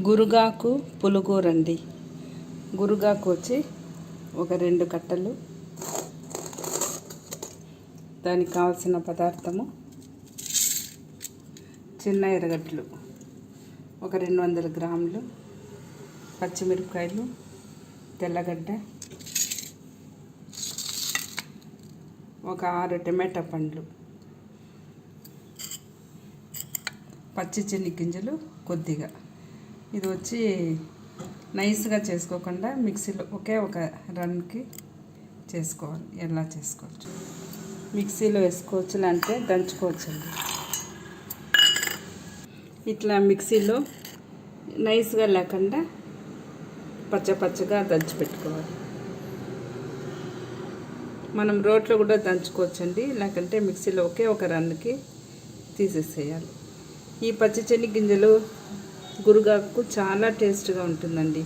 గురుగాకు పులుగూరండి. గురుగాకు వచ్చి ఒక 2 కట్టలు. దానికి కావాల్సిన పదార్థము చిన్న ఎర్రగడ్డలు ఒక 200 గ్రాములు, పచ్చిమిరపకాయలు, తెల్లగడ్డ, ఒక 6 టమాటా పండ్లు, పచ్చి చెనిగ్గింజలు కొద్దిగా. ఇది వచ్చి నైస్గా చేసుకోకుండా మిక్సీలో ఒకే ఒక రన్కి చేసుకోవాలి. ఎలా చేసుకోవచ్చు, మిక్సీలో వేసుకోవచ్చు, అంటే దంచుకోవచ్చు అండి. ఇట్లా మిక్సీలో నైస్గా లేకుండా పచ్చగా దంచి పెట్టుకోవాలి. మనం రోట్లో కూడా దంచుకోవచ్చండి, లేకంటే మిక్సీలో ఒకే ఒక రన్నుకి తీసేసేయాలి. ఈ పచ్చి చెనిగ్గింజలు గురుగాకు చాలా టేస్ట్గా ఉంటుందండి.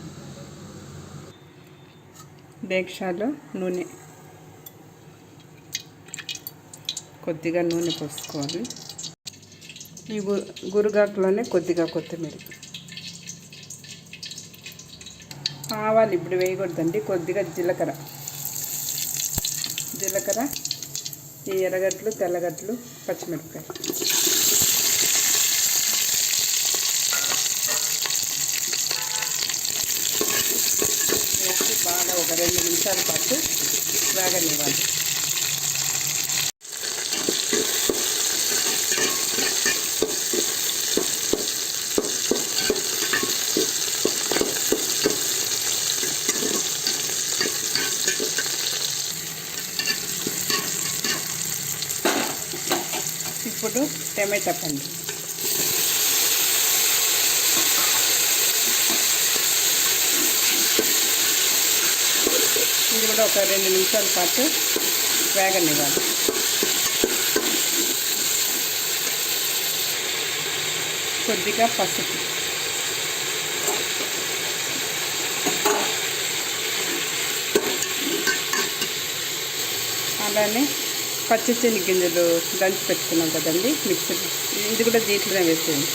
డేక్షాలో నూనె, కొద్దిగా నూనె పోసుకోవాలి. ఈ గురుగాకులోనే కొద్దిగా కొత్తిమీర, ఆవాలు ఇప్పుడు వేయకూడదండి, కొద్దిగా జీలకర్ర, ఈ ఎర్రగడ్డలు, తెల్లగడ్డలు, పచ్చిమిరపకాయ వేసి బాగా ఒక 2 నిమిషాల పాటు వేగనివ్వాలి. ఇప్పుడు టమాటా పండు, ఇది కూడా ఒక 2 నిమిషాల పాటు వేగనివ్వాలి. కొద్దిగా పసుపు, అలానే పచ్చి చెనిగ్గింజలు దంచి పెట్టుకున్నాం కదండి మిక్సీలో, ఇది కూడా దీంట్లోనే వేసేయండి.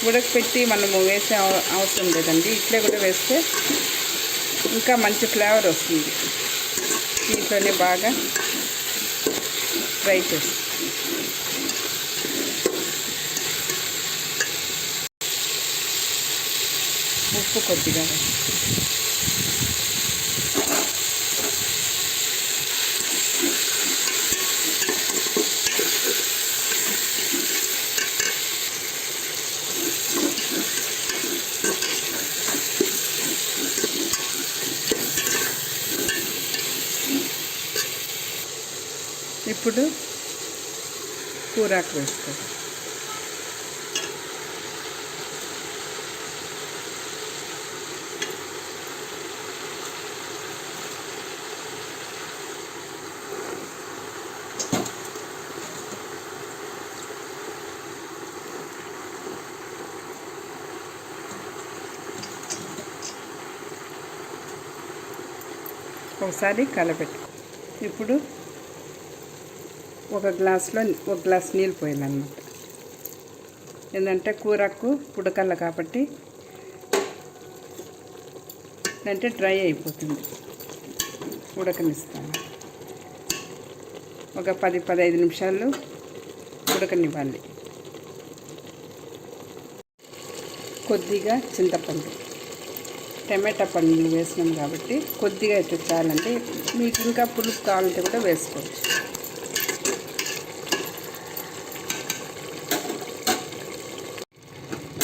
ఉడకపెట్టి మనము వేసే అవసరం లేదండి, ఇట్లే కూడా వేస్తే ఇంకా మంచి ఫ్లేవర్ వస్తుంది. దీంట్లోనే బాగా ఫ్రై చేసి ఉప్పు కొద్దిగా, ఇప్పుడు కూరాకు వేసుకోవాలి. ఒకసారి కలపెట్టుకో. ఇప్పుడు ఒక గ్లాస్ నీళ్ళు పోయాలన్నమాట. ఏంటంటే కూరకు ఉడకల్ల కాబట్టి, అంటే డ్రై అయిపోతుంది. ఉడకనిస్తాను, ఒక 10-15 నిమిషాలు ఉడకనివ్వాలి. కొద్దిగా చింతపండు, టమాటా పండ్లు వేసినాం కాబట్టి కొద్దిగా అయితే చాలండి. మీకు ఇంకా పులుసు కావాలంటే కూడా వేసుకోవచ్చు.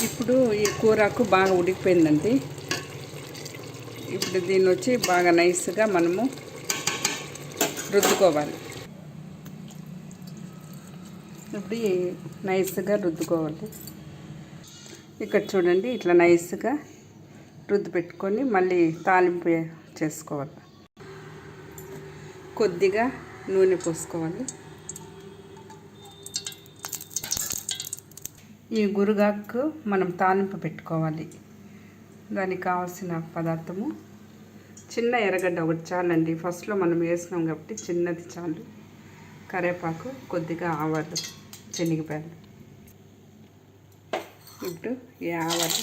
ఇప్పుడు ఈ కూరకు బాగా ఉడికిపోయిందండి. ఇప్పుడు దీన్ని వచ్చి బాగా నైస్గా మనము రుద్దుకోవాలి. ఇప్పుడు నైస్గా రుద్దుకోవాలి. ఇక్కడ చూడండి, ఇట్లా నైస్గా రుద్దు పెట్టుకొని మళ్ళీ తాలింపు చేసుకోవాలి. కొద్దిగా నూనె పోసుకోవాలి. ఈ గురుగాకు మనం తాలింపు పెట్టుకోవాలి. దానికి కావాల్సిన పదార్థము చిన్న ఎర్రగడ్డ ఒకటి చాలండి. ఫస్ట్లో మనం వేసినాం కాబట్టి చిన్నది చాలు. కరివేపాకు, కొద్దిగా ఆవాలు, శనగపాయలు, ఇప్పుడు ఈ ఆవాలు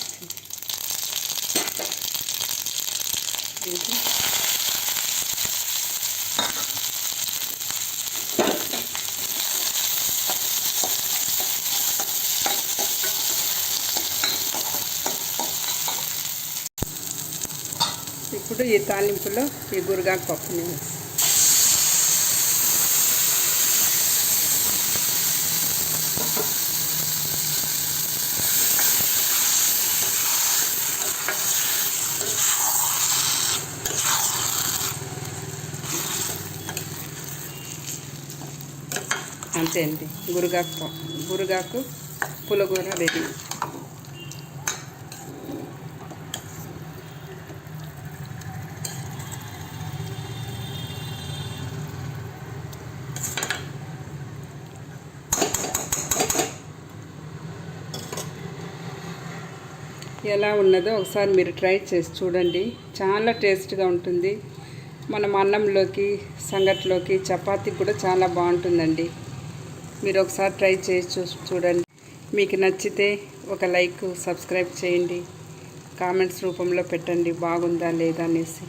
ఇప్పుడు ఈ తాలింపులో ఈ గురగాకు పప్పుని వేసి అంతే అండి. గురగాకు పులగూర రెడీ. ఎలా ఉన్నదో ఒకసారి మీరు ట్రై చేసి చూడండి. చాలా టేస్ట్గా ఉంటుంది. మనం అన్నంలోకి, సంగట్లోకి, చపాతీకి కూడా చాలా బాగుంటుందండి. మీరు ఒకసారి ట్రై చేసి చూడండి. మీకు నచ్చితే ఒక లైక్, సబ్స్క్రైబ్ చేయండి. కామెంట్స్ రూపంలో పెట్టండి బాగుందా లేదా అనేసి.